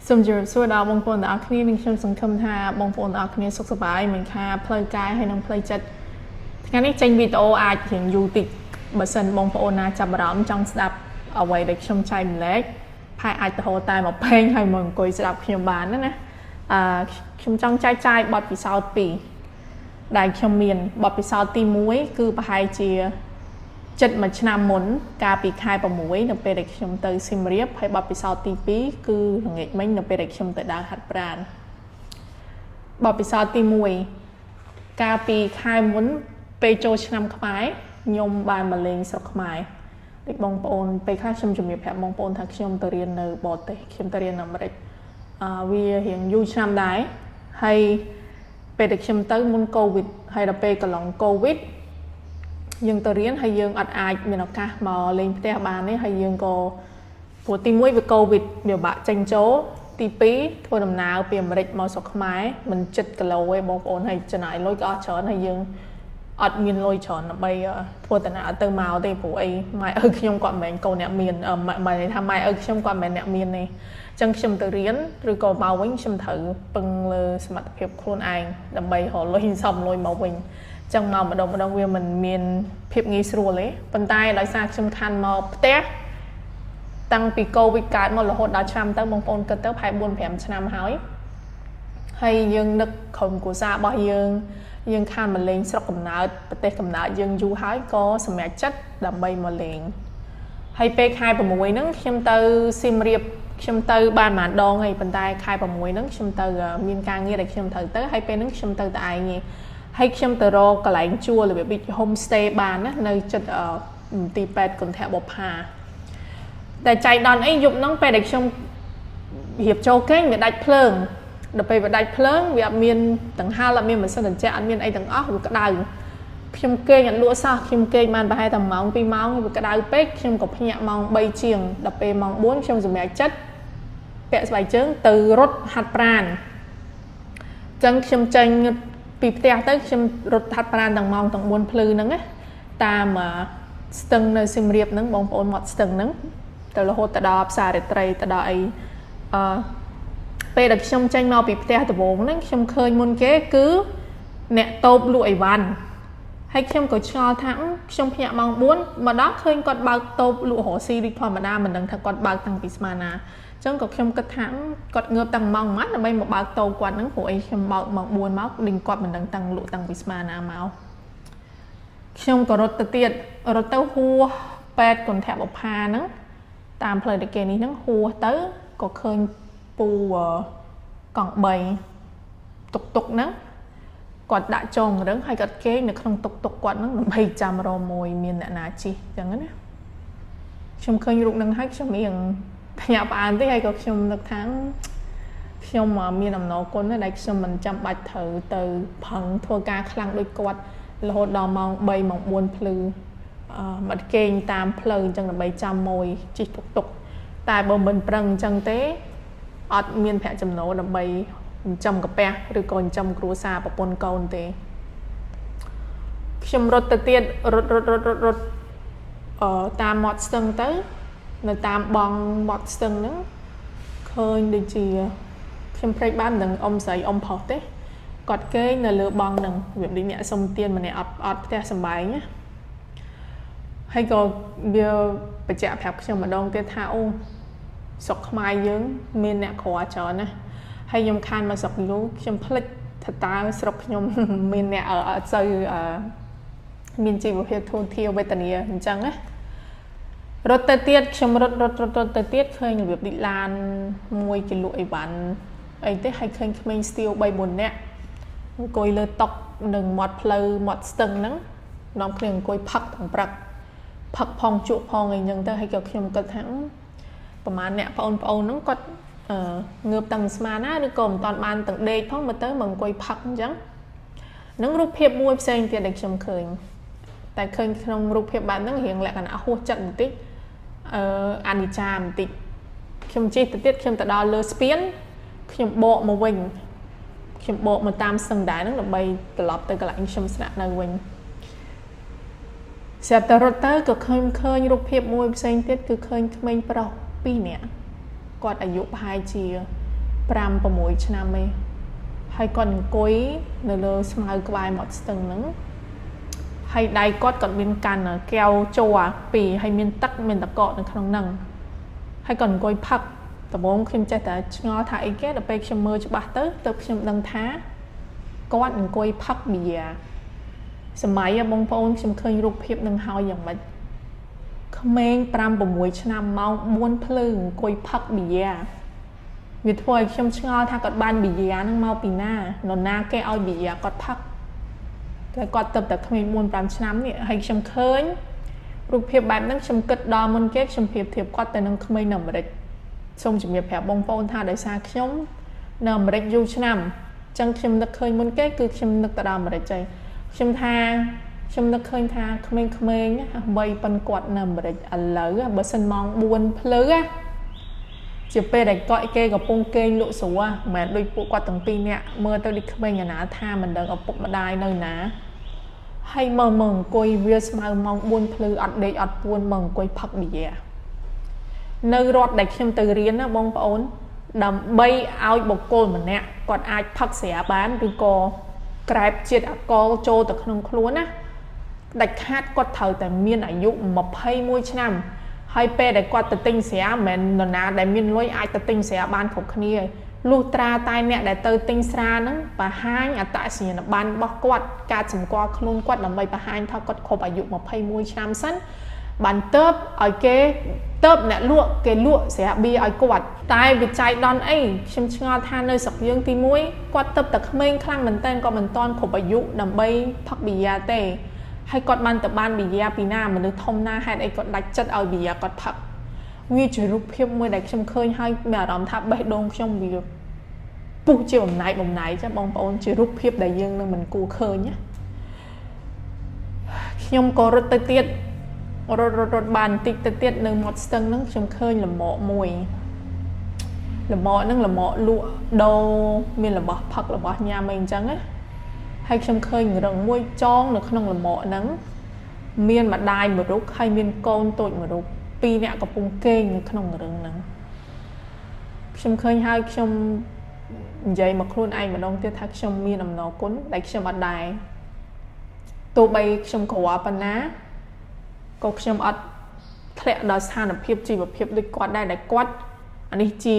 Some Europe so that one point the acne and some come ha one point the acne so by mình kha play guy hay nông play chất cái này tranh video ai hiện YouTube bởi sân one point na chập rõm trong đạp ở ngoài để trong chai mình lấy hai ai hồ tai một pen hay mình coi đạp khi bán đó nè trong trong chai bọt bị sao pì đại trong miền bọt bị sao tim muối cứ hai chia chất mà chạm muốn cà bị khai vào muối nó về để trong tới sim riệp hay bọt bị sao tim pí cứ nghịch mình nó về để trong tới đào hạt brand bọt bị sao tim muối cà bị khai muốn về cho chạm khmái nhôm bàn mà lên sọc khmái để bong bồn về khai trong chuẩn bị hẹp bong bồn thắc trong tự nhiên ở bọt để trong tự nhiên ở đây vì hiện du chạm đáy hay về để trong tới muốn covid hay là về cả lòng covid nhưng tự nhiên hay dương ắt ai mình nó ca mà lên theo bàn ấy hay dương có của tim mũi về covid biểu bạn tranh chỗ tí pí thôi đầm nào biển mà định màu sọc máy mình chật cả lâu ấy bong bồn hay chân lại lối có chọn hay dương ắt miền lôi chọn bây thôi tận nào từ màu đây phụ ấy mai ở trong quán mình cầu nẹt miền mày tham mai ở trong quán mình nẹt miền này chẳng chấm tự riêng rồi còn màu vĩnh chấm thử bằng lơ mặt hiệp khuôn anh đầm bay họ lôi xong lôi màu vĩnh chẳng màu mà đồng viên mình miền hiệp nghi sưu lấy bàn tay lại sang chấm khăn màu té tăng bị covid cái một là hột đá chăm tới bông ôn cất tới hai buôn phèm năm hói hay dương nực khổng của da bao dương khăn mà lên sau cầm nợ tê cầm nợ dương du hái có sầm mẹ chất đầm bay mà liền hay p hai và mùi nắng xem từ sim riệp xem từ ban màn đòn hay bàn tay khai vào mùi nắng xem từ miên can nghe được xem từ tới hay p nắng xem từ tại nhỉ hay xem từ ro cả lạnh chua là bị homestay bàn á nơi chất ở tì pet còn thẹo bột hà tại chạy đòn ấy dụng nắng pe được trong hiệp châu kênh bị đạch phơn đậpไปđạch phơn vì miên tầng hai là miên mà sao tầng chạy miên ấy tầng óc bị cái đầu khiêm kê nhận lúa sao khiêm kê man và hai tầm máu pi máu với cái đai pek khiêm cột nhẹ mong bay chiềng đập về mong 4 trong dùng mẹ chất vẽ bài chướng từ rốt hạt pran chân khiêm tranh pi te tới khiêm rốt hạt pran tầng mong tầng 4 plư nắng á ta mà stưng nơi sim riệp nắng bong ôn một stưng nắng từ là hột ta đạp xà để tray ta đợi pe được khiêm tranh màu pi te từ 4 nắng khiêm khơi môn kế cứ nẹt tôm lụi vằn hay khiêm có cho thẳng trong nhà mong 4 mà đó khơi còn bao tô lụa hổ si đi thoa mà đa mình đang thật còn bao tăng pismana chẳng có khiêm cất thẳng còn ngợp tăng mong mắt là bay một bao tô quan nắng của ấy khiêm bao mong buồn máu đình quạt mình đang tăng lụa tăng pismana máu khiêm có rốt rốt tàu hua pet còn thẹo bọc hà nắng tam lời để kể ní nắng hua tới có khơi pu còn bầy tục nắng quạt đã trồng rồi hay quạt kế nó không tục quạt nó bay chạm rồi mồi miền đại nà chi chẳng ấy trong khơi rụng năng hách trong miệng nhà bạn thế hay có trong được tháng trong mà miền nằm nó con nó đấy trong mình chăm bạch thử từ phẳng thua ca khăn đôi quạt là hột đỏ mong bay mong buồn plư mặt kênh tam plư chẳng là bay chạm mồi chỉ tục tại bờ mình prăng chẳng thế ở miền phẹ chầm nó là bay trong cặp bè rồi còn trong cua sa và pon con thế trong rốt tiệt rốt tam mọt sừng tới là tam bong mọt sừng nữa khơi đi chỉ trong prey ban đừng ông sấy ông phọt thế cọt kế là lừa bong đừng việc đi nhẹ sông tiên mà này ọt te sầm bài nhá hay còn bia bị chạm phèo trong mà đông te thao sọc mai dướng miên nè khóa chó nè hay nhom khan mà sọc lú nhom phật thật ta sọc nhom miền nè ở chơi miền chỉ một hiện thôn thiêu về tận địa chẳng á rốt tê tiết nhom rốt tê tiết khơi như việc đi lan môi chỉ lụi bản ấy thế hay khơi mình still bay buồn nè coi lơ tóc đừng mọt plơ mọt sừng nắng nó khơi coi phật thằng bạc phật phong trụ phong người nhân ta hay kiểu nhom cất thẳngประมาณเนี่ยพออนน้องก็เงือบตังสมานะหรือกลมตอนบานตังเด็กพ้องมาเตอร์มังกอยพักจังน้องรูปเพียบมวยเซนเตียเด็กชมเคยแต่เคยน้องรูปเพียบบานน้องเหียงแหละกันอ่ะหัวจัดติ๊กอันดิจามติ๊กชมจีติดชมแต่ดอลเลอร์สเปียนชมโบมาวิ่งชมโบมาตามสังได้น้องแบบใบตลอดแต่กระไรชมสนะในวิ่งเสียแต่รถเตอร์ก็เคยรูปเพียบมวยเซนเตียคือเคยไม่เปล่าปีเนี่ยกอดอายุพายเชีย 5-6 ឆ្នាំឯងហើយគាត់អង្គុយនៅលើស្មៅក្បែរមាត់ស្ទឹងហ្នឹងហើយដៃគាត់មានកាន់កែវជ័រពីរហើយមានទឹកមានតកកនៅក្នុងហ្នឹងហើយគាត់អង្គុយផឹកដំបូងខ្ញុំចេះតែឆ្ងល់ថាអីគេដល់ពេលខ្ញុំមើលច្បាស់ទៅខ្ញុំដឹងថាគាត់អង្គុយផឹកប៊ីយ៉ាសម័យបងប្អូនខ្ញុំឃើញរូបភាពនឹងហើយយ៉ាងម៉េចក្មេង 5-6 ឆ្នាំម៉ោង 4 ភ្លឺអង្គុយផឹកប៊ីយ៉ាវាធ្វើឲ្យខ្ញុំឆ្ងល់ថាគាត់បានប៊ីយ៉ាហ្នឹងមកពីណានរណាគេឲ្យប៊ីយ៉ាគាត់ផឹកតែគាត់ទៅតែក្មេង 4-5 ឆ្នាំនេះហើយខ្ញុំឃើញរូបភាពបែបហ្នឹងខ្ញុំគិតដល់មុនគេខ្ញុំប្រៀបធៀបគាត់ទៅនឹងក្មេងនៅអាមេរិកសូមជំរាបប្រាប់បងប្អូនថាដោយសារខ្ញុំនៅអាមេរិកយូរឆ្នាំអញ្ចឹងខ្ញុំនឹកឃើញមុនគេគឺខ្ញុំនឹកទៅដល់អាមេរិកចឹងខ្ញុំនឹកឃើញថាក្មេងៗបីប៉ុនគាត់នៅអាមេរិកឥឡូវបើសិនម៉ោង 4 ភ្លឺជាពេលដែលគេកំពុងគេងលក់ស្រួលមិនមែនដូចពួកគាត់ទាំងពីរនាក់មើលទៅដូចក្មេងអាណាថាមិនដឹងឪពុកម្ដាយនៅណាហើយមើលអង្គុយវាស្មៅម៉ោង 4 ភ្លឺអត់ដេកអត់ពួនមកអង្គុយផឹកប៊ីយ៉ានៅរដ្ឋដែលខ្ញុំទៅរៀនណាបងប្អូនដើម្បីឲ្យបុគ្គលម្នាក់គាត់អាចផឹកស្រាបានឬក៏ក្រែបជាតិអាល់កុលចូលទៅក្នុងខ្លួនណាដាច់ខាតគាត់ត្រូវតែមានអាយុ21ឆ្នាំហើយពេលដែលគាត់ទៅទិញស្រាមិនមែននរណាដែលមានលុយអាចទៅទិញស្រាបានគ្រប់គ្នាលុះត្រាតែអ្នកដែលទៅទិញស្រាហ្នឹងបង្ហាញអត្តសញ្ញាណប័ណ្ណរបស់គាត់ការសម្គាល់ខ្លួនគាត់ដើម្បីបង្ហាញថាគាត់គ្រប់អាយុ21ឆ្នាំសិនបានទៅឲ្យគេទៅអ្នកលក់គេលក់ស្រាបៀឲ្យគាត់តែវិច័យដនអីខ្ញុំឆ្ងល់ថានៅស្រុកយើងទី1គាត់ទៅតែក្មេងខ្លាំងមែនតើគាត់មិនតាន់គ្រប់អាយុដើម្បីផឹកប៊ីយ៉ាទេហើយគាត់បានទៅបានប៊ីយ៉ាពីណាមនុស្សធំណាហេតុអីគាត់ដាច់ចិត្តឲ្យប៊ីយ៉ាគាត់ផឹកវាជារូបភាពមួយដែលខ្ញុំឃើញហើយមានអារម្មណ៍ថាបេះដូងខ្ញុំវាពុះជាបំណែកចាបងប្អូនជារូបភាពដែលយើងនឹងមិនគួរឃើញណាខ្ញុំក៏រត់ទៅទៀតរត់បានបន្តិចទៅទៀតនៅមាត់ស្ទឹងហ្នឹងខ្ញុំឃើញលម៉កមួយលម៉កហ្នឹងលម៉កលក់ដូរមានរបស់ផឹករបស់ញ៉ាំអីអញ្ចឹងណាហើយខ្ញុំឃើញរឹងមួយចងនៅក្នុងលម៉កហ្នឹងមានម្ដាយមួយរូបហើយមានកូនតូចមួយរូប2នាក់កំពុងគេងនៅក្នុងរឹងហ្នឹងខ្ញុំឃើញហើយខ្ញុំនិយាយមកខ្លួនឯងម្ដងទៀតថាខ្ញុំមានអំណរគុណដែលខ្ញុំអត់ដែរទោះបីខ្ញុំក្រប៉ុណ្ណាក៏ខ្ញុំអត់ធ្លាក់ដល់ស្ថានភាពជីវភាពដូចគាត់ដែរដែលគាត់អានេះជា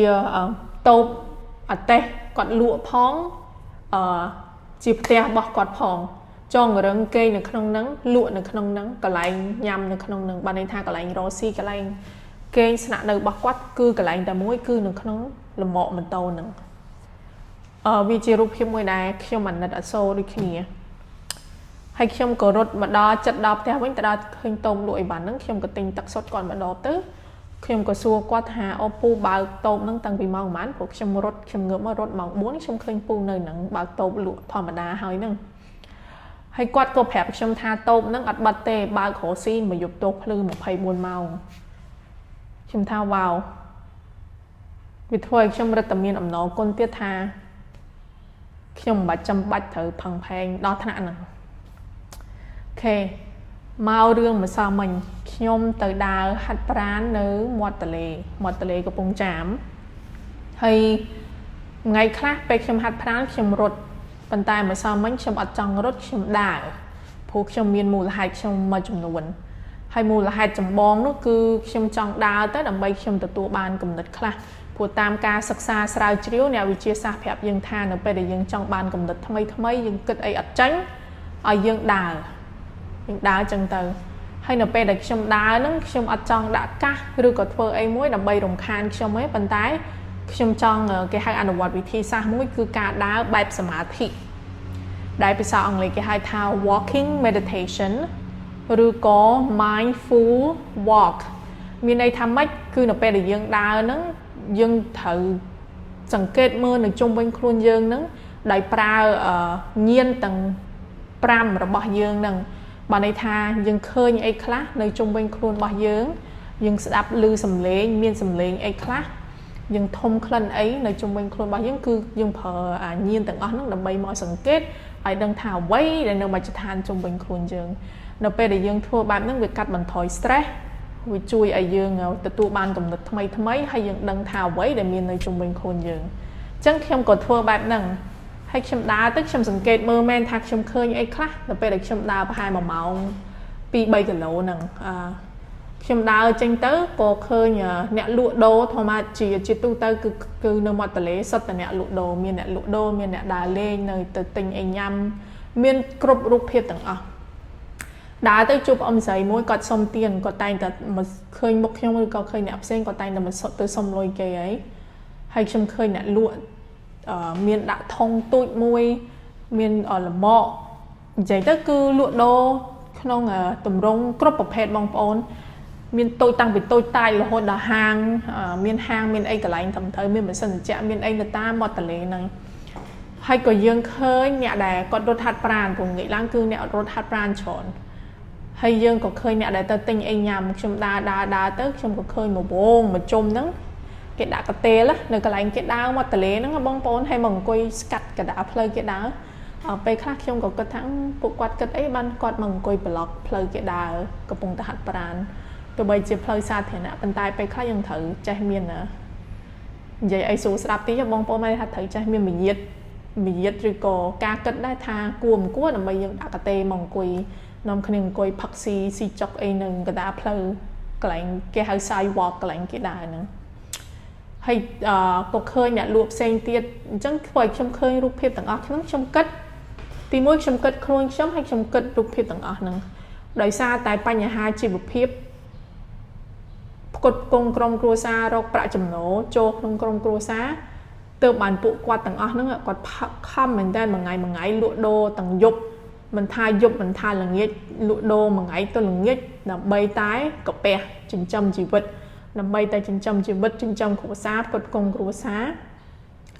តូបអតេះគាត់លក់ផងជាផ្ទះរបស់គាត់ផងចងរឹងគេនៅក្នុងហ្នឹងលក់នៅក្នុងហ្នឹងកន្លែងញ៉ាំនៅក្នុងហ្នឹងបានន័យថាកន្លែងរស់ស៊ីកន្លែងគេងស្នាក់នៅរបស់គាត់គឺកន្លែងតែមួយគឺនៅក្នុងលំកម៉ូតូហ្នឹងវាជារូបភាពមួយដែលខ្ញុំអាណិតអសូរដូចគ្នាហើយខ្ញុំក៏រត់មកដល់ចិត្តដល់ផ្ទះវិញទៅដល់ឃើញតូបលក់អីបានហ្នឹងខ្ញុំក៏ទិញទឹកសុទ្ធគាត់មកដល់ទៅខ្ញុំក៏សួរគាត់ថាអូពូបើកតូបហ្នឹងតាំងពីម៉ោងប៉ុន្មានព្រោះខ្ញុំងើបមករត់ម៉ោង 4ខ្ញុំឃើញពូនៅហ្នឹងបើកតូបលក់ធម្មតាហើយហ្នឹងហើយគាត់ក៏ប្រាប់ខ្ញុំថាតូបហ្នឹងអត់បិទទេបើករស់ស៊ីមួយយប់ទោះភ្លឺ24ម៉ោងខ្ញុំថាវ៉ាវវាធ្វើឲ្យខ្ញុំរឹតតែមានអំណរគុណទៀតថាខ្ញុំមិនចាំបាច់ត្រូវផឹងផែងដល់ថ្នាក់ហ្នឹងអូខេមករឿងម្សិលមិញខ្ញុំទៅដើរហាត់ប្រាណនៅមាត់ទន្លេកំពង់ចាមហើយថ្ងៃខ្លះពេលខ្ញុំហាត់ប្រាណខ្ញុំរត់ប៉ុន្តែម្សិលមិញខ្ញុំអត់ចង់រត់ខ្ញុំដើរព្រោះខ្ញុំមានមូលហេតុខ្ញុំមួយចំនួនហើយមូលហេតុចម្បងនោះគឺខ្ញុំចង់ដើរទៅដើម្បីខ្ញុំទទួលបានគំនិតខ្លះព្រោះតាមការសិក្សាស្រាវជ្រាវអ្នកវិទ្យាសាស្ត្រប្រាប់យើងថានៅពេលដែលយើងចង់បានគំនិតថ្មីយើងគិតអីអត់ចាញ់ឲ្យយើងដើរចឹងទៅហើយនៅពេលដែលខ្ញុំដើរហ្នឹងខ្ញុំអត់ចង់ដាក់កាសឬក៏ធ្វើអីមួយដើម្បីរំខានខ្ញុំទេប៉ុន្តែខ្ញុំចង់គេហៅអនុវត្តវិធីសាស្ត្រមួយគឺការដើរបែបសមាធិដែលភាសាអង់គ្លេសគេហៅថា walking meditation ឬក៏ mindful walk មានន័យថាម៉េចគឺនៅពេលដែលយើងដើរហ្នឹងយើងត្រូវសង្កេតមើលនៅជុំវិញខ្លួនយើងហ្នឹងដោយប្រើញៀនទាំង5របស់យើងហ្នឹងបានន័យថាយើងឃើញអីខ្លះនៅជុំវិញខ្លួនរបស់យើងស្ដាប់ឮសំឡេងមានសំឡេងអីខ្លះយើងធំក្លិនអីនៅជុំវិញខ្លួនរបស់យើងគឺយើងប្រើញៀនទាំងអស់ហ្នឹងដើម្បីមកសង្កេតឲ្យដឹងថាអ្វីដែលនៅមជ្ឈដ្ឋានជុំវិញខ្លួនយើងនៅពេលដែលយើងធ្វើបែបហ្នឹងវាកាត់បន្ថយ stress វាជួយឲ្យយើងទទួលបានគំនិតថ្មីហើយយើងដឹងថាអ្វីដែលមាននៅជុំវិញខ្លួនយើង chẳngខ្ញុំក៏ធ្វើបែបហ្នឹងហើយខ្ញុំដើរទៅខ្ញុំសង្កេតមើលមែនថាខ្ញុំឃើញអីខ្លះដល់ពេលដែលខ្ញុំដើរប្រហែល1ម៉ោង2-3គីឡូហ្នឹងខ្ញុំដើរចេញទៅក៏ឃើញអ្នកលក់ដូរធម្មតាជាទូទៅគឺនៅមាត់ទន្លេសុទ្ធតែអ្នកលក់ដូរមានអ្នកលក់ដូរមានអ្នកដើរលេងនៅទៅទិញអីញ៉ាំមានគ្រប់រូបភាពទាំងអស់ដើរទៅជួបអ៊ំស្រីមួយគាត់សុំទានគាត់តែងតែឃើញមុខខ្ញុំឬក៏ឃើញអ្នកផ្សេងគាត់តែងតែមកទៅសុំលុយគេហើយខ្ញុំឃើញអ្នកលក់មានដាក់ធុងទូចមួយមានលម៉កនិយាយទៅគឺលក់ដូរក្នុងតម្រង់គ្រប់ប្រភេទបងប្អូនមានតូចតាំងពីតូចតាចរហូតដល់ហាងមានអីកន្លែងត្រឹមត្រូវមានម៉ាស៊ីនត្រជាក់មានអីនៅតាមមាត់ទន្លេហ្នឹងហើយក៏យើងឃើញអ្នកដែលគាត់រត់ហាត់ប្រាណព្រោះងាកឡើងគឺអ្នករត់ហាត់ប្រាណច្រើនហើយយើងក៏ឃើញអ្នកដែលទៅទិញអីញ៉ាំខ្ញុំដើរទៅខ្ញុំក៏ឃើញមួយជុំហ្នឹងគេដាក់កាទេលនៅកន្លែងគេដើរមាត់ទន្លេហ្នឹងបងប្អូនហើយមកអង្គុយស្កាត់កណ្ដាលផ្លូវគេដើរពេលខ្លះខ្ញុំក៏គិតថាពួកគាត់គិតអីបានគាត់មកអង្គុយប្លុកផ្លូវគេដើរកំពុងតែហាត់ប្រាណទោះបីជាផ្លូវសាធារណៈប៉ុន្តែពេលខ្លះយើងត្រូវចេះមាននិយាយអីស្រួលស្ដាប់តិចបងប្អូនមិនថាត្រូវចេះមានមារយាទឬក៏ការគិតដែរថាគួរមិនគួរដើម្បីយើងដាក់កាទេមកអង្គុយនាំគ្នាអង្គុយផឹកស៊ីចុកអីនឹងកណ្ដាលផ្លូវកន្លែងគេហៅ sidewalk កន្លែងគេដើរហ្នឹងហើយក៏ឃើញអ្នកលក់ផ្សេងទៀតអញ្ចឹងធ្វើឲ្យខ្ញុំឃើញរូបភាពទាំងអស់ខ្ញុំគិតទីមួយខ្ញុំគិតខ្លួនខ្ញុំហើយខ្ញុំគិតរូបភាពទាំងអស់ហ្នឹងដោយសារតែបញ្ហាជីវភាពផ្គត់ផ្គង់ក្រុមគ្រួសាររកប្រាក់ចំណូលចូលក្នុងក្រុមគ្រួសារទើបបានពួកគាត់ទាំងអស់ហ្នឹងគាត់ខំមែនតើមួយថ្ងៃលក់ដូរទាំងយប់មិនថាយប់មិនថាល្ងាចលក់ដូរមួយថ្ងៃទៅល្ងាចដើម្បីតែកាពះចិញ្ចឹមជីវិតដើម្បីតែចិញ្ចឹមជីវិតចិញ្ចឹមគ្រួសារផ្គត់ផ្គង់គ្រួសារ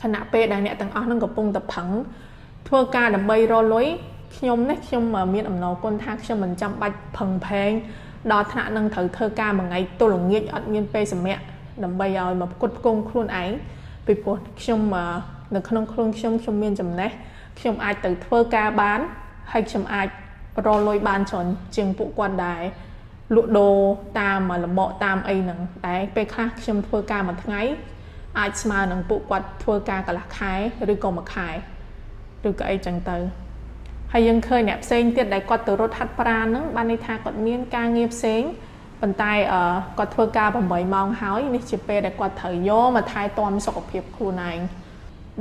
ខណៈពេលដែលអ្នកទាំងអស់ហ្នឹងកំពុងតែផឹងធ្វើការដើម្បីរកលុយខ្ញុំមានអំណរគុណថាខ្ញុំមិនចាំបាច់ផឹងផែងដល់ថ្នាក់នឹងត្រូវធ្វើការមួយថ្ងៃទល់ល្ងាចអត់មានពេលសម្រាប់ដើម្បីឲ្យមកផ្គត់ផ្គង់ខ្លួនឯងពីព្រោះខ្ញុំនៅក្នុងខ្លួនខ្ញុំមានចំណេះខ្ញុំអាចទៅធ្វើការបានហើយខ្ញុំអាចរកលុយបានច្រើនជាងពួកគាត់ដែរលក់ដូរតាមលំអកតាមអីហ្នឹងតែពេលខ្លះខ្ញុំធ្វើការមួយថ្ងៃអាចស្មើនឹងពួកគាត់ធ្វើការកន្លះខែឬក៏មួយខែឬក៏អីចឹងទៅហើយយើងឃើញអ្នកផ្សេងទៀតដែលគាត់ទៅរត់ហាត់ប្រាណហ្នឹងបានន័យថាគាត់មានការងារផ្សេងប៉ុន្តែគាត់ធ្វើការ8ម៉ោងហើយនេះជាពេលដែលគាត់ត្រូវយកមកថែទាំសុខភាពខ្លួនឯង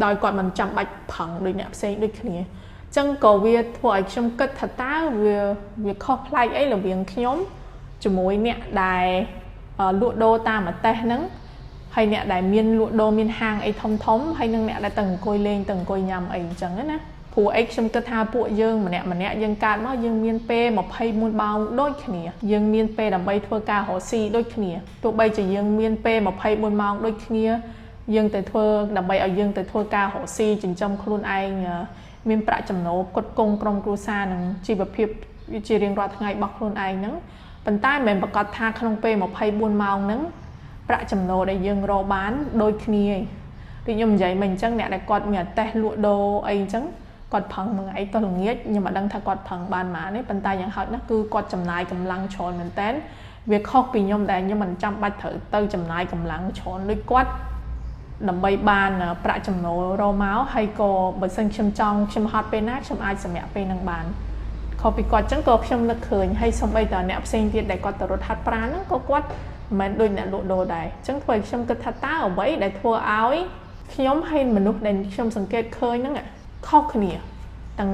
ដោយគាត់មិនចាំបាច់ផឹងដូចអ្នកផ្សេងដូចគ្នាចឹងក៏វាធ្វើឲ្យខ្ញុំគិតថាតើវាខុសប្លែកអីរវាងខ្ញុំជាមួយអ្នកដែលលក់ដូរតាមប្រទេសហ្នឹងហើយអ្នកដែលមានលក់ដូរមានហាងអីធំហើយនឹងអ្នកដែលទៅអង្គុយលេងទៅអង្គុយញ៉ាំអីអញ្ចឹងណាព្រោះអីខ្ញុំគិតថាពួកយើងម្នាក់យើងកើតមកយើងមានពេល24ម៉ោងដូចគ្នាយើងមានពេលដើម្បីធ្វើការរកស៊ីដូចគ្នាទោះបីជាយើងមានពេល24ម៉ោងដូចគ្នាយើងទៅធ្វើដើម្បីឲ្យយើងទៅធ្វើការរកស៊ីចិញ្ចឹមខ្លួនឯងមានប្រាក់ចំណូលផ្គត់ផ្គង់ក្រុមគ្រួសារនិងជីវភាពជារៀងរាល់ថ្ងៃរបស់ខ្លួនឯងហ្នឹងប៉ុន្តែមិនមែនប្រកាសថាក្នុងពេល24ម៉ោងហ្នឹងប្រាក់ចំណូលដែលយើងរកបានដូចគ្នាឯងដូចខ្ញុំនិយាយមិញអញ្ចឹងអ្នកដែលគាត់មានអាតេសលក់ដូរអីអញ្ចឹងគាត់ផឹងមួយថ្ងៃទៅល្ងាចខ្ញុំមិនដឹងថាគាត់ផឹងបានប៉ុន្មានទេប៉ុន្តែយ៉ាងហោចណាស់គឺគាត់ចំណាយកម្លាំងច្រើនមែនតើវាខុសពីខ្ញុំដែលខ្ញុំមិនចាំបាច់ត្រូវទៅចំណាយកម្លាំងច្រើនដូចគាត់ដើម្បីបានប្រាក់ចំណូលរកមកហើយក៏បើសិនខ្ញុំហត់ពេលណាខ្ញុំអាចសម្រាកពេលហ្នឹងបានខុសពីគាត់អញ្ចឹងក៏ខ្ញុំនឹកឃើញហើយសូម្បីតែអ្នកផ្សេងទៀតដែលគាត់ទៅរត់ហាត់ប្រាណហ្នឹងក៏គាត់មិនដូចអ្នកលក់ដូរដែរអញ្ចឹងធ្វើឲ្យខ្ញុំគិតថាតើអ្វីដែលធ្វើឲ្យខ្ញុំហើយមនុស្សដែលខ្ញុំសង្កេតឃើញហ្នឹងខុសគ្នាទាំង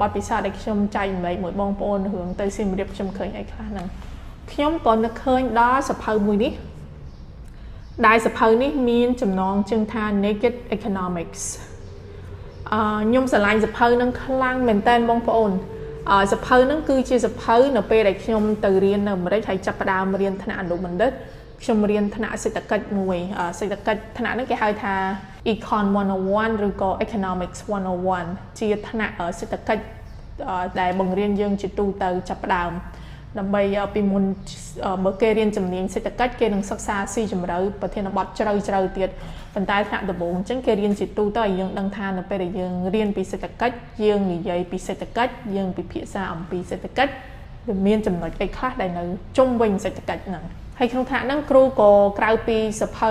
បទពិសោធន៍ដែលខ្ញុំចែករំលែកមួយបងប្អូនរឿងទៅសៀមរាបខ្ញុំឃើញអីខ្លះហ្នឹងខ្ញុំក៏នឹកឃើញដល់សភៅមួយនេះដែលសភៅនេះមានចំណងជើងថា Naked Economics ខ្ញុំស្រឡាញ់សភៅហ្នឹងខ្លាំងមែនតើបងប្អូនសភៅហ្នឹងគឺជាសភៅនៅពេលដែលខ្ញុំទៅរៀននៅអាមេរិកហើយចាប់ផ្ដើមរៀនថ្នាក់អនុបណ្ឌិតខ្ញុំរៀនថ្នាក់សេដ្ឋកិច្ចមួយសេដ្ឋកិច្ចថ្នាក់ហ្នឹងគេហៅថា Econ 101ឬក៏ Economics 101ជាថ្នាក់សេដ្ឋកិច្ចដែលបង្រៀនយើងជាទូទៅចាប់ផ្ដើមដើម្បីពីមុនបើគេរៀនជំនាញសេដ្ឋកិច្ចគេនឹងសិក្សាស៊ីជម្រៅប្រធានបទជ្រៅទៀតប៉ុន្តែថ្នាក់ដំបូងអញ្ចឹងគេរៀនជាទូទៅឲ្យយើងដឹងថានៅពេលដែលយើងរៀនពីសេដ្ឋកិច្ចយើងនិយាយពីសេដ្ឋកិច្ចយើងពិភាក្សាអំពីសេដ្ឋកិច្ចវាមានចំណុចអីខ្លះដែលនៅជុំវិញសេដ្ឋកិច្ចហ្នឹងហើយក្នុងថ្នាក់ហ្នឹងគ្រូក៏ក្រៅពីសភៅ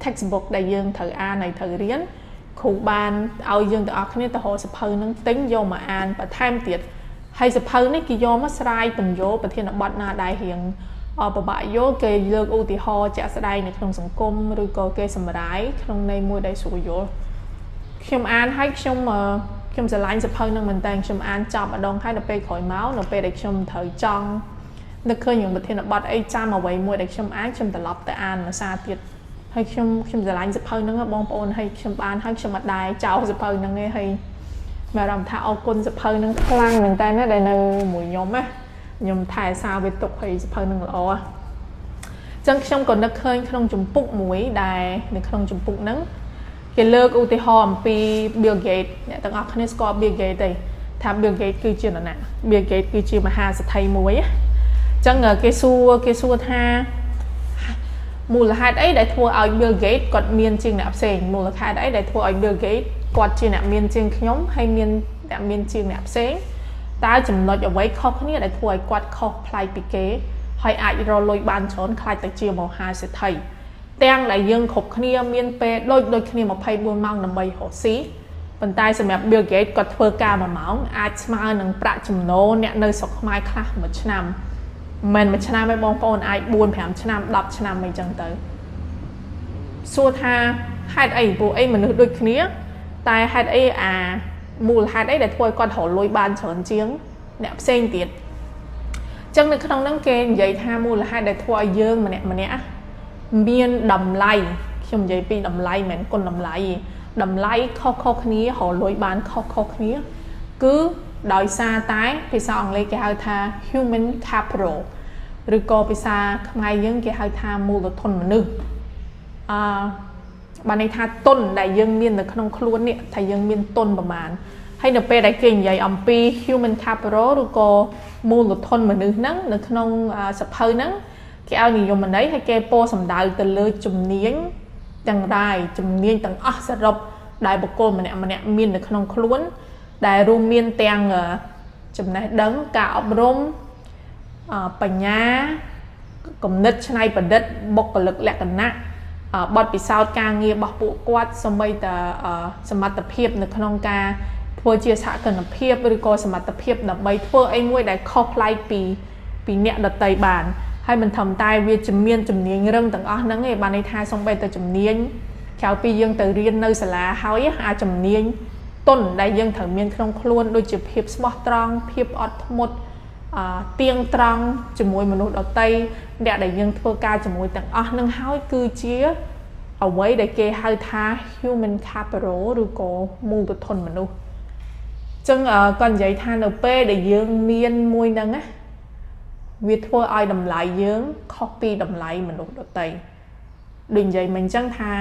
textbook ដែលយើងត្រូវអានហើយត្រូវរៀន គ្រូបានឲ្យយើងទាំងអស់គ្នាទៅរកសភៅនឹងទិញយកមកអានបន្ថែមទៀតហើយសភៅនេះគេយកមកស្រាយបញ្យោប្រធានបទណាដែលរៀងពិបាកយល់គេលើកឧទាហរណ៍ជាក់ស្ដែងនៅក្នុងសង្គមឬក៏គេសម្រាយក្នុងន័យមួយដែលស្រួលយល់ខ្ញុំអានហើយខ្ញុំស្រឡាញ់សភៅនឹងមែនតើខ្ញុំអានចប់ម្ដងហើយដល់ពេលក្រោយមកនៅពេលដែលខ្ញុំត្រូវចង់នឹកឃើញរឿងប្រធានបទអីចាំអ្វីមួយដែលខ្ញុំអានខ្ញុំត្រឡប់ទៅអានភាសាទៀតហើយខ្ញុំស្រឡាញ់សភៅហ្នឹងបងប្អូនហើយខ្ញុំបានហើយខ្ញុំអត់ដែរចោលសភៅហ្នឹងទេហើយមានអារម្មណ៍ថាអរគុណសភៅហ្នឹងខ្លាំងមែនតើណាដែលនៅមួយខ្ញុំណាខ្ញុំថែសារវាទុកហើយសភៅហ្នឹងល្អអញ្ចឹងខ្ញុំក៏នឹកឃើញក្នុងចម្ពោះមួយដែលនៅក្នុងចម្ពោះហ្នឹងគេលើកឧទាហរណ៍អំពី Bill Gates អ្នកទាំងអស់គ្នាស្គាល់ Bill Gates ទេថា Bill Gates គឺជានរណា Bill Gates គឺជាមហាសេដ្ឋីមួយអញ្ចឹងគេសួរថាមូលហេតុអីដែលធ្វើឲ្យ Bill Gates គាត់មានជាងអ្នកផ្សេងមូលហេតុអីដែលធ្វើឲ្យ Bill Gates គាត់ជាអ្នកមានជាងខ្ញុំហើយអ្នកមានជាងអ្នកផ្សេងតើចំណុចអ្វីខុសគ្នាដែលធ្វើឲ្យគាត់ខុសប្លែកពីគេហើយអាចរលុយបានច្រើនខ្លាចទៅជាមហាសេដ្ឋីទាំងដែលយើងគ្រប់គ្នាមានពេលដូចគ្នា24ម៉ោងដើម្បីរកស៊ីប៉ុន្តែសម្រាប់ Bill Gates គាត់ធ្វើការ1ម៉ោងអាចស្មើនឹងប្រាក់ចំណូលអ្នកនៅស្រុកខ្មែរខ្លះមួយឆ្នាំមិនមួយឆ្នាំទេបងប្អូនអាច4-5ឆ្នាំ10ឆ្នាំអីចឹងទៅសួរថាហេតុអីពួកអីមនុស្សដូចគ្នាតែហេតុអីមូលហេតុអីដែលធ្វើឲ្យគាត់រលួយបានច្រើនជាងអ្នកផ្សេងទៀតអញ្ចឹងនៅក្នុងហ្នឹងគេនិយាយថាមូលហេតុដែលធ្វើឲ្យយើងម្នាក់មានតម្លៃខ្ញុំនិយាយពីតម្លៃមិនមែនគុណតម្លៃខុសគ្នារលួយបានខុសគ្នាគឺដោយសារតែភាសាអង់គ្លេសគេហៅថា human capital ឬក៏ភាសាខ្មែរយើងគេហៅថាមូលធនមនុស្សបានន័យថាទុនដែលយើងមាននៅក្នុងខ្លួននេះថាយើងមានទុនប្រមាណហើយនៅពេលដែលគេនិយាយអំពី human capital ឬក៏មូលធនមនុស្សហ្នឹងនៅក្នុងសភៅហ្នឹងគេឲ្យនិយមន័យហើយគេពោលសំដៅទៅលើជំនាញទាំងអស់សរុបដែលបុគ្គលម្នាក់មាននៅក្នុងខ្លួនដែលរួមមានទាំងចំណេះដឹងការអប់រំបញ្ញាគំនិតច្នៃប្រឌិតបុគ្គលិកលក្ខណៈបទពិសោធន៍ការងាររបស់ពួកគាត់សម្បីតែសមត្ថភាពនៅក្នុងការធ្វើជាសហគ្រិនភាពឬក៏សមត្ថភាពដើម្បីធ្វើអីមួយដែលខុសប្លែកពីអ្នកដទៃបានហើយមិនធម្មតាវាជំនាញរឹងទាំងអស់ហ្នឹងឯងបានន័យថាសម្បីតែជំនាញក្រៅពីយើងទៅរៀននៅសាលាហើយអាចជំនាញទុនដែលយើងត្រូវមានក្នុងខ្លួនដូចជាភាពស្មោះត្រង់ភាពអត់ធ្មត់ទៀងត្រង់ជាមួយមនុស្សដទៃអ្នកដែលយើងធ្វើការជាមួយទាំងអស់នឹងហើយគឺជាអ្វីដែលគេហៅថា human capital ឬក៏មូលធនមនុស្សអញ្ចឹងគាត់និយាយថានៅពេលដែលយើងមានមួយហ្នឹងណាវាធ្វើឲ្យតម្លៃយើងខុសពីតម្លៃមនុស្សដទៃដូចនិយាយមិញអញ្ចឹងថា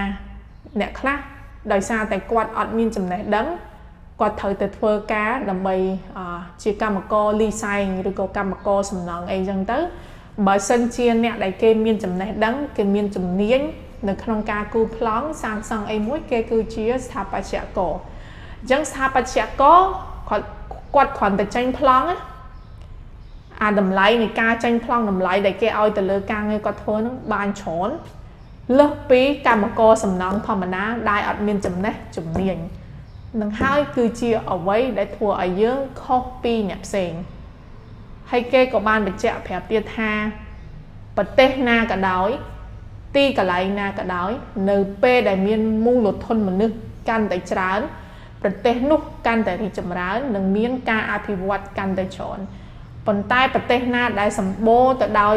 អ្នកខ្លះដោយសារតែគាត់អត់មានចំណេះដឹងគាត់ត្រូវទៅធ្វើការដើម្បីជាកម្មករលីសែងឬក៏កម្មករសំណង់អីចឹងទៅបើសិនជាអ្នកដែលគេមានចំណេះដឹងគេមានជំនាញនៅក្នុងការគូរប្លង់សាងសង់អីមួយគេគឺជាស្ថាបត្យករអញ្ចឹងស្ថាបត្យករគាត់គ្រាន់តែចេញប្លង់តម្លៃនៃការចេញប្លង់តម្លៃដែលគេឲ្យទៅលើការងារគាត់ធ្វើហ្នឹងបានច្រើនលើសពីកម្មករសំណង់ធម្មតាដែលអត់មានចំណេះជំនាញនឹងហើយគឺជាអ្វីដែលធ្វើឲ្យយើងខុសពីអ្នកផ្សេងហើយគេក៏បានបញ្ជាក់ប្រាប់ទៀតថាប្រទេសណាក៏ដោយទីកន្លែងណាក៏ដោយនៅពេលដែលមានមូលធនមនុស្សកាន់តែច្រើនប្រទេសនោះកាន់តែរីកចម្រើននិងមានការអភិវឌ្ឍកាន់តែច្រើនប៉ុន្តែប្រទេសណាដែលសម្បូរទៅដោយ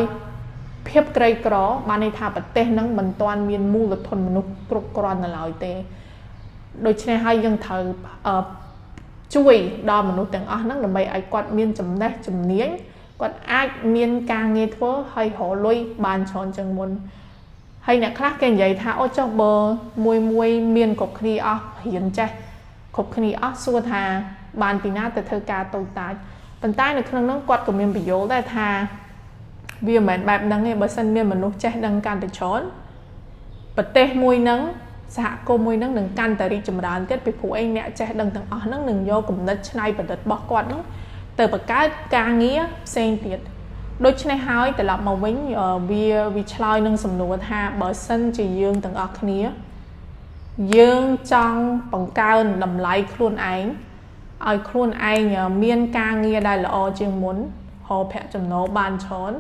ភាពក្រីក្របានន័យថាប្រទេសហ្នឹងមិនទាន់មានមូលធនមនុស្សគ្រប់គ្រាន់នៅឡើយទេដូច្នេះហើយយើងត្រូវជួយដល់មនុស្សទាំងអស់ហ្នឹងដើម្បីឲ្យគាត់មានចំណេះជំនាញគាត់អាចមានការងារធ្វើហើយរកលុយបានច្រើនជាងមុនហើយអ្នកខ្លះគេនិយាយថាអូចុះបើមួយមានគ្រប់គ្នាអស់រៀនចេះគ្រប់គ្នាអស់សួរថាបានពីណាទៅធ្វើការតូចតាចប៉ុន្តែនៅក្នុងហ្នឹងគាត់ក៏មានបញ្យល់ដែរថាវាមិនមែនបែបហ្នឹងទេបើសិនមានមនុស្សចេះដឹងកាន់តែច្រើនប្រទេសមួយហ្នឹងសហគមន៍មួយហ្នឹងនឹងកាន់តែរីកចម្រើនទៀតពីព្រោះឯងអ្នកចេះដឹងទាំងអស់ហ្នឹងនឹងយកគំនិតច្នៃប្រឌិតរបស់គាត់ហ្នឹងទៅបង្កើតការងារផ្សេងទៀតដូច្នេះហើយត្រឡប់មកវិញវាឆ្លើយនឹងសំណួរថាបើសិនជាយើងទាំងអស់គ្នា dương trong bằng cao đầm lấy khuôn ánh ai khuôn anh miên ca nghe đại là chương muốn họ phải chấm nó bàn chón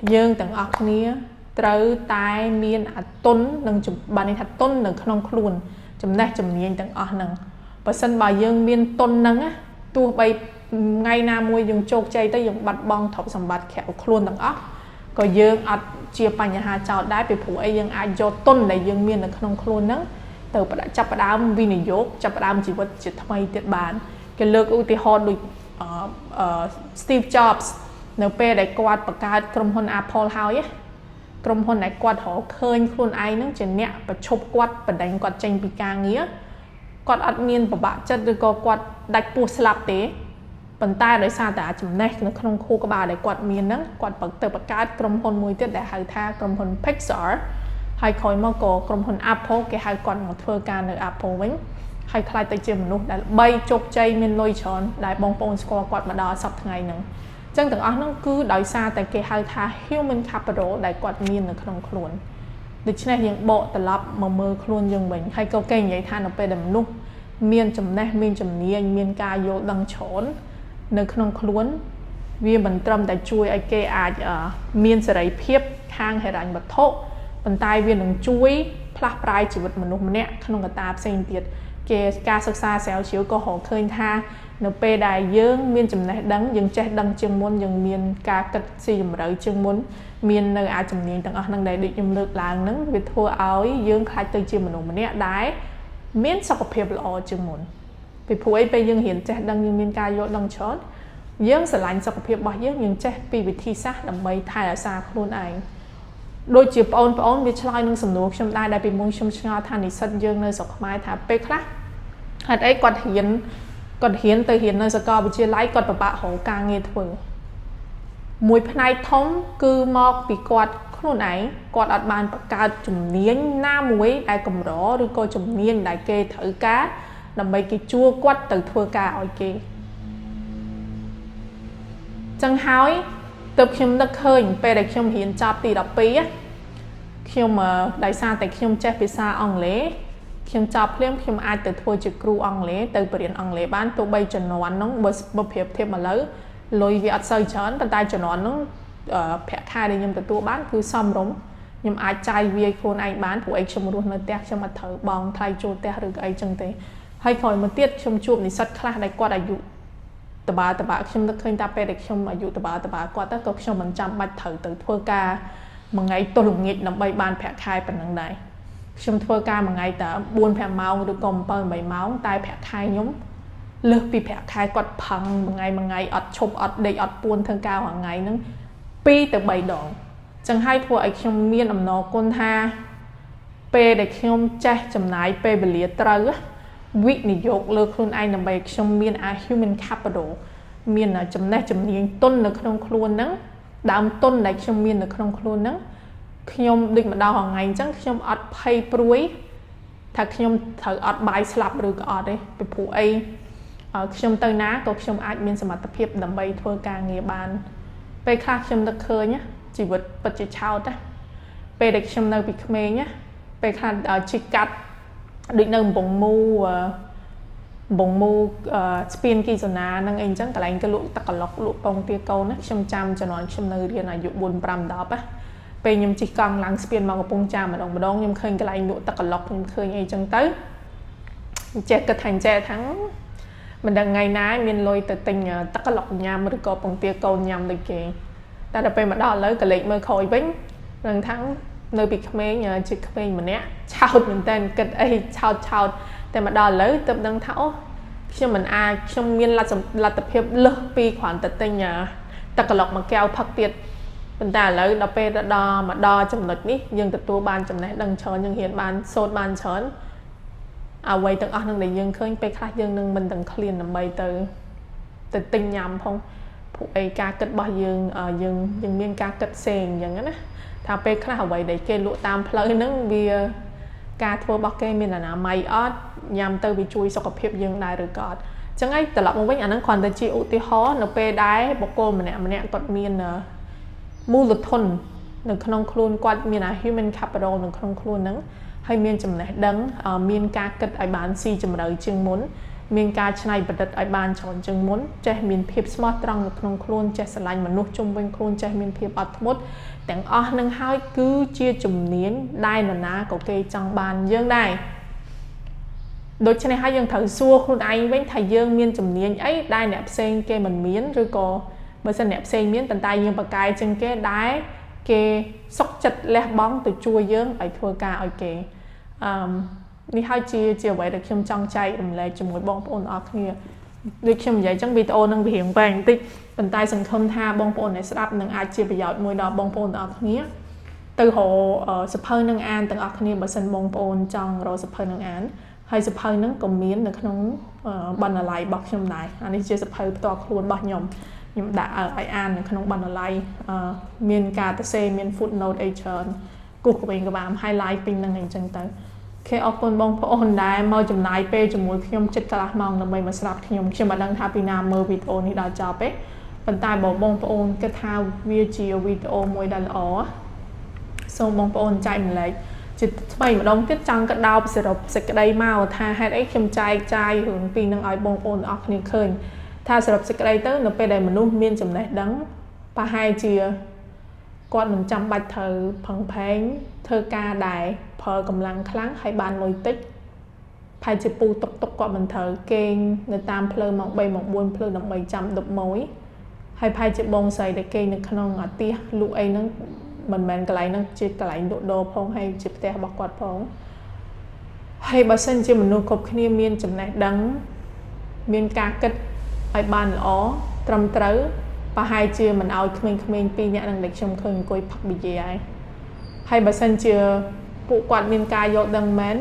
dương tầng ọc nia trâu tai miên tuấn nâng chụp bàn này thật tuấn nâng không khuôn chấm này chấm nhiên tầng ọc nâng và sân bà dương miên tuấn nâng á tua bay ngay nam môi dùng chốt chay tới dùng bạch bong thọc sầm bạch kẹo khuôn tầng ọc có dương ọc chia bằng nhà hà chào đái bị phụ ấy dương ai do tuấn này dương miên nâng không khuôn nâng từ đã chấp đám vì này dốt chấp đám chỉ có chỉ thay tiết bản cái lược ưu tiên họ được Steve Jobs NP đại quạt bậc cao trong hôn Apple House ấy trong hôn này quạt họ khơi khuôn ai nó chỉ nhẹ và chụp quạt và đánh quạt tranh bị ca nghĩa quạt admin của bạn chất được có quạt đặt bù slap tế bàn tay đấy xa đã chấm này nó không khu các bà để quạt miền đó quạt bậc từ bậc cao trong hôn mùi tiết để hai tha trong hôn Pixar hay khói mơ cổ trong hôn Apple cái hai quạt một thơ ca ở Apple với hay khai tay chìm luôn đã bay chụp chay miền lôi tròn đại bông bông score quạt mà đo sắp ngày nữa chẳng từng nó cứ đòi xa tại cái hai tha human capital đại quạt miền ở trong khuôn được chứ này hiện bộ tập lập mà mơ khuôn dương mình hay câu kênh vậy tha nó về đầm lúc miền chấm này miền chấm niên miền ca vô đăng trốn nơi trong khuôn vì mình trầm tại chui ai kê ai miền sẽ đẩy phiếp khang hệ ảnh bật thô bàn tay viên đừng chui plak prai chỉ vật mình lúc nè không có tạp xem tiệt kê ca sắc xa xéo chiếu có hồ khơi tha nó pe đài dương miền chấm này đắng dương che đắng chương môn dương miền ca cất xì chấm rơi chương môn miền nơi ai chấm niên tầng ở năng đại định nhung lực làng nắng việc thua áo dương khai từ chương mình lúc nè đái miền sọc phèp lọ chương môn vì phụ ấy bây dương hiện che đắng dương miền ca vô đắng chót dương sẽ lạnh sọc phèp bỏ dương dương che vì vị thi sát đầm bay thay ở xa luôn ảnh đôi chiếc ôn bị chloi nâng sầm nuốt trong đại bị mông trong ngao than thì sân dương nơi sọc mai thả pe khác hạt ấy còn hiến từ hiến nơi sọc bị chia lái còn bà hổ ca nghe thử mùi này thống cứ mọc bị quạt luôn ấy quạt ở bàn bạc cao chủng niên nam muối đại cầm rõ rồi coi chủng niên đại kê thử cá làm mấy cái chua quạt từ thua cá ở kia chẳng hói tập khiêm đất hơi về để khiêm hiện chạp tỷ đọc bí khiêm mà đại xa tại khiêm chết bị xa ông lễ khiêm chạp liêm khiêm ai từ thua trực cru ông lễ từ biển ông lễ bán tụ bay trần nó nó bật hiệp thêm mà lấy lôi vì ắt sơi chán bàn tay trần nó phẹ khai để nhưng từ tua bán cứ xong đúng nhưng ai trai vì khuôn anh bán của anh trong luôn nơi tét trong mặt thở bong thay chua tét được ấy chân thế hay khỏi một tiết trong chuột thì sắt khá đại qua đại dụ tờ bà không được khơi ta pe để không mà dụ tờ bà qua tất cả không mình chăm bạch thử từ thua ca mà ngày tôi lùng nghịch nằm bay bàn phẹ khai phần năng này trong thua ca mà ngày ta buôn phẹ máu được còn bơi bảy máu tai phẹ khai nhóm lược bị phẹ khai quạt phẳng mà ngày ọt chụp ọt đầy ọt buôn thân cao hàng ngày nó pi từ bảy đòn chẳng hay thua ấy không miên ẩm nó con ha pe để không che chấm nái pe bị liệt trơ vị này dọc lược luôn anh nằm bay trong miền human capital miền là chấm này chấm niên tôn được không luôn nắng đam tôn này trong miền được không luôn nắng nhom định mà đau hàng ngày chắc nhom ọt pay pruy thật nhom thở ọt bài slap được ọt đấy bị phụ ấy nhom tơi ná có nhom ai miền sầm tập hiệp nằm bay thua ca nghề bàn pe khác nhom đặc khơi nhá chỉ vật vật chỉ chào ta pe được nhom nơi bị khmer nhá pe khác chỉ cắt định nâng bồng mu spin kia rồi nè nâng anh chẳng cả anh cái lụa tắc cả lọc lụa bông tia câu nè chăm chăm cho nó chăm nơi riêng là dụ buồn pram đó á bây nhom chỉ cần lắng spin mà bông chăm mà đồng nhom khơi cái anh lụa tắc cả lọc nhom khơi ngay chân tới che cái thành che thắng mình đang ngày nãy miền lôi từ tình tắc cả lọc nhầm mới có bông tia câu nhầm được kì ta đã bây mà đo lấy cái lệnh mơ khôi vĩnh lần thắng nơi bị khmer nhờ chỉ khmer mình nè chào mình tên kịch ấy chàoแต่mà đòi lấy tập đăng thảo khi mình ai trong miền là tập hiệp lực pi khoản tập tên nhà tập cả lọc mà keo phật tiệt mình ta lấy đo pe đo mà đo trong lịch ní nhưng tập tua ban trong này đăng chớn nhưng hiện ban sốt ban chớn quay từng ở nơi dương khơi pe khác dương nâng mình từng clean làm bay từ tinh nhầm không phụ ai ca kết bao dương miền ca kết senอย่างนั้นนะถ้าไปคลาไว้ได้เกลตามเพลินนึงเบียการทัวร์บอกเกมีนะไม่อดยามเตอร์ไปช่วยสกปรกยังได้หรือก่อนจังไงแต่ละมันเป็นอันนั้นความแต่จีอุติฮอเนไปได้บอกโกมันเนี่ยกดมีนมูลทุนหนึ่งขนมครูนกวาดมีนะ human capital หนึ่งขนมครูนนั้น ហើយមានចំណេះដឹងមានការគិតឲ្យបានស៊ីជម្រៅជាងមុនមានការច្នៃប្រឌិតឲ្យបានច្រើនជាងមុនចេះមានភាពស្មោះត្រង់នៅក្នុងខ្លួនចេះស្រឡាញ់មនុស្សជុំវិញខ្លួនចេះមានភាពអត់ធ្មត់ទាំងអស់នឹងហើយគឺជាជំនាញដែលនរណាក៏គេចង់បានយើងដែរដូច្នេះហើយយើងត្រូវសួរខ្លួនឯងវិញថាយើងមានជំនាញអីដែលអ្នកផ្សេងគេមិនមានឬក៏បើសិនអ្នកផ្សេងមានប៉ុន្តែយើងបកកាយជាងគេដែរគេសុខចិត្តលះបង់ទៅជួយយើងឲ្យធ្វើការឲ្យគេនេះហើយជាអ្វីដែលខ្ញុំចង់ចែករំលែកជាមួយបងប្អូនអរគ្នាដូចខ្ញុំនិយាយចឹងវីដេអូនឹងវារៀងវែងបន្តិចប៉ុន្តែសង្ឃឹមថាបងប្អូនដែលស្ដាប់នឹងអាចជាប្រយោជន៍មួយដល់បងប្អូនទាំងអស់គ្នាទៅរកសភៅនឹងអានទាំងអស់គ្នាបើសិនបងប្អូនចង់រកសភៅនឹងអានហើយសភៅនឹងក៏មាននៅក្នុងបណ្ណាល័យរបស់ខ្ញុំដែរអានេះជាសភៅផ្ទាល់ខ្លួនរបស់ខ្ញុំដាក់ឲ្យអាននៅក្នុងបណ្ណាល័យមានការសរសេរមាន footnote អីច្រើនគូសក្បេងក្តាម highlight ពេញនឹងអីចឹងទៅគេអរគុណបងប្អូនដែលមកចំណាយពេលជាមួយខ្ញុំចិត្តកន្លះម៉ោងដើម្បីមកស្ដាប់ខ្ញុំមិនដឹងថាពីណាមើលវីដេអូនេះដល់ចប់ទេប៉ុន្តែបងប្អូនគិតថាវាជាវីដេអូមួយដែលល្អសូមបងប្អូនចែកម្លែកជាថ្មីម្ដងទៀតចង់កដោបសរុបសេចក្តីមកថាហេតុអីខ្ញុំចែកចាយរឿងពីនឹងឲ្យបងប្អូនអរគ្នាឃើញថាសរុបសេចក្តីទៅនៅពេលដែលមនុស្សមានចំណេះដឹងប្រហែលជាគាត់មិនចាំបាច់ត្រូវផឹងផែងធ្វើការដែរប្រើកម្លាំងខ្លាំងហើយបានលុយតិចប្រហែលជាពូតុកគាត់មិនត្រូវគេងនៅតាមផ្លូវម៉ោង3ម៉ោង4ផ្លូវដើម្បីចាំដប់មួយហើយប្រហែលជាបងស្រីដែលគេងនៅក្នុងអាទិះលក់អីហ្នឹងមិនមែនកន្លែងហ្នឹងជាកន្លែងលក់ដូរផងហើយជាផ្ទះរបស់គាត់ផងហើយបើសិនជាមនុស្សគ្រប់គ្នាមានចំណេះដឹងមានការគិតឲ្យបានល្អត្រឹមត្រូវប្រហែលជាមិនឲ្យក្មេងៗពីរនាក់នឹងដែលខ្ញុំឃើញអង្គុយផឹកប៊ីយេហើយបើសិនជាពួកគាត់មានការយល់ដឹងមែន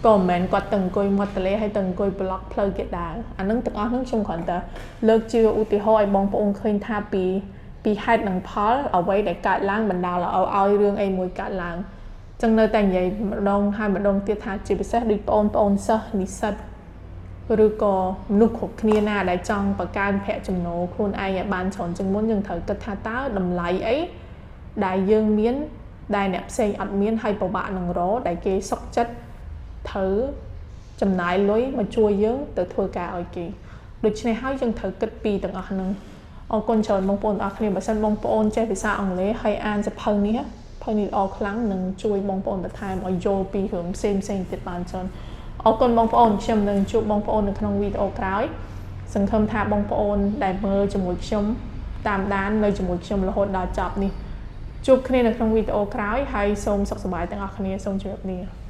ក៏មិនមែនគាត់ទៅអង្គុយមាត់ទន្លេហើយទៅអង្គុយប្លុកផ្លូវគេដើរអានឹងទាំងអស់ហ្នឹងខ្ញុំគ្រាន់តែលើកជាឧទាហរណ៍ឲ្យបងប្អូនឃើញថាពីហេតុនិងផលអ្វីដែលកើតឡើងបណ្ដាលឲ្យរឿងអីមួយកើតឡើងចឹងនៅតែនិយាយម្ដងហើយម្ដងទៀតថាជាពិសេសដូចបងប្អូនសិស្សនិស្សិតឬក៏មនុស្សគ្រប់គ្នាណាដែលចង់បង្កើនប្រាក់ចំណូលខ្លួនឯងឲ្យបានច្រើនជាងមុនយើងត្រូវគិតថាតើតម្លៃអីដែលយើងមានដែលអ្នកផ្សេងអត់មានហើយពិបាកនឹងរកដែលគេសុខចិត្តត្រូវចំណាយលុយមកជួយយើងទៅធ្វើការឲ្យគេដូច្នេះហើយយើងត្រូវគិតពីទាំងអស់ហ្នឹងអរគុណច្រើនបងប្អូនអរគ្នាបើសិនបងប្អូនចេះភាសាអង់គ្លេសហើយអានសៀវភៅនេះល្អខ្លាំងនឹងជួយបងប្អូនបន្ថែមឲ្យយល់ពីរឿងផ្សេងទៀតបានច្រើនអរគុណបងប្អូនខ្ញុំនឹងជួបបងប្អូននៅក្នុងវីដេអូក្រោយសង្ឃឹមថាបងប្អូនដែលមើលជាមួយខ្ញុំតាមដាននៅជាមួយខ្ញុំរហូតដល់ចប់នេះជួបគ្នានៅក្នុងវីដេអូក្រោយហើយសូមសុខសប្បាយទាំងអស់គ្នាសូមជម្រាបលា